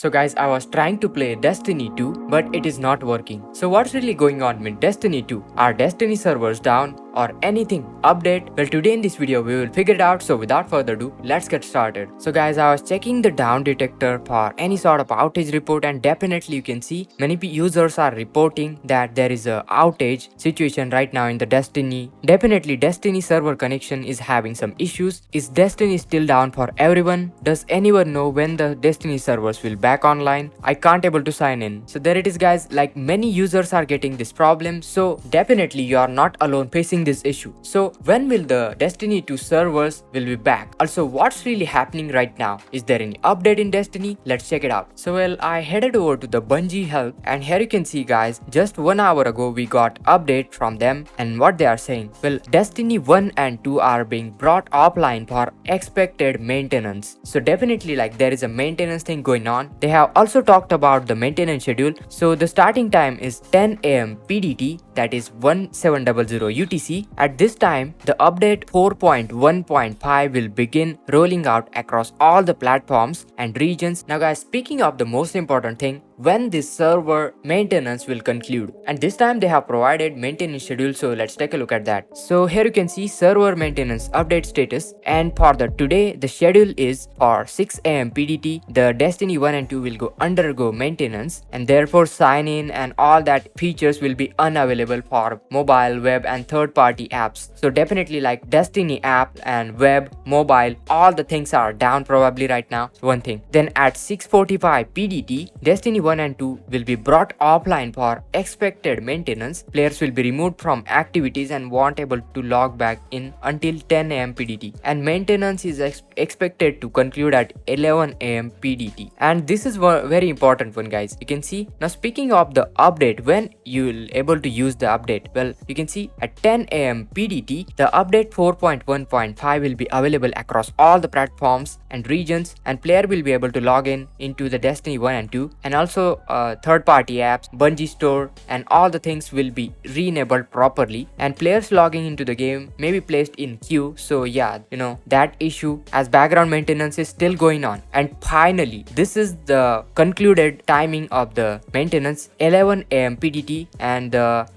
So guys, I was trying to play Destiny 2, but it is not working. So what's really going on with Destiny 2? Are Destiny servers down or anything? Update? Well, today in this video we will figure it out, so without further ado, let's get started. So guys, I was checking the down detector for any sort of outage report, and definitely you can see many users are reporting that there is a outage situation right now in the Destiny. Definitely Destiny server connection is having some issues. Is Destiny still down for everyone? Does anyone know when the Destiny servers will back online? I can't able to sign in. So there it is guys, like many users are getting this problem, so definitely you are not alone facing this issue. So when will the Destiny 2 servers will be back? Also, what's really happening right now? Is there any update in Destiny? Let's check it out. So well, I headed over to the Bungie help, and here you can see guys, just 1 hour ago we got update from them, and what they are saying, well, Destiny 1 and 2 are being brought offline for expected maintenance. So definitely like there is a maintenance thing going on. They have also talked about the maintenance schedule. So the starting time is 10 AM PDT, that is 1700 UTC. At this time, the update 4.1.5 will begin rolling out across all the platforms and regions. Now guys, speaking of the most important thing, when this server maintenance will conclude, and this time they have provided maintenance schedule, so let's take a look at that. So here you can see server maintenance update status, and for the today the schedule is for 6 AM PDT. The Destiny 1 and 2 will undergo maintenance, and therefore sign in and all that features will be unavailable for mobile, web and third party apps. So definitely like Destiny app and web, mobile, all the things are down probably right now. One thing. Then at 6:45 PDT, Destiny 1 and 2 will be brought offline for expected maintenance. Players will be removed from activities and won't able to log back in until 10 AM PDT. And maintenance is expected to conclude at 11 AM PDT. And this is very important one guys. You can see. Now speaking of the update, when you will able to use the update, well, you can see at 10 AM PDT, the update 4.1.5 will be available across all the platforms and regions, and player will be able to log in into the Destiny 1 and 2, and also third party apps, Bungie store, and all the things will be re-enabled properly, and players logging into the game may be placed in queue. So yeah, that issue as background maintenance is still going on. And finally, this is the concluded timing of the maintenance, 11 AM PDT, and the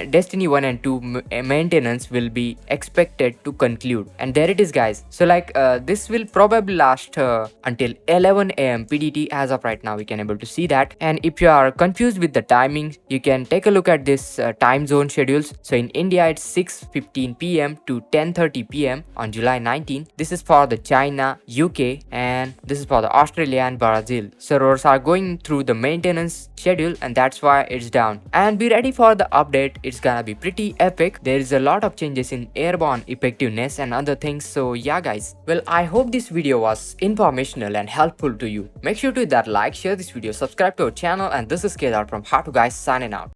Destiny 1 and 2 maintenance will be expected to conclude. And there it is guys. So like this will probably last until 11 AM PDT as of right now. We can able to see that. And if you are confused with the timings, you can take a look at this time zone schedules. So in India it's 6:15 PM to 10:30 PM on July 19. This is for the China, UK, and this is for the Australia and Brazil. Servers are going through the maintenance schedule, and that's why it's down. And be ready for the update. It's gonna be pretty epic. There is a lot of changes in airborne effectiveness and other things. So yeah guys, well, I hope this video was informational and helpful to you. Make sure to hit that like, share this video, subscribe to our channel, and this is Kedar from How to Guys signing out.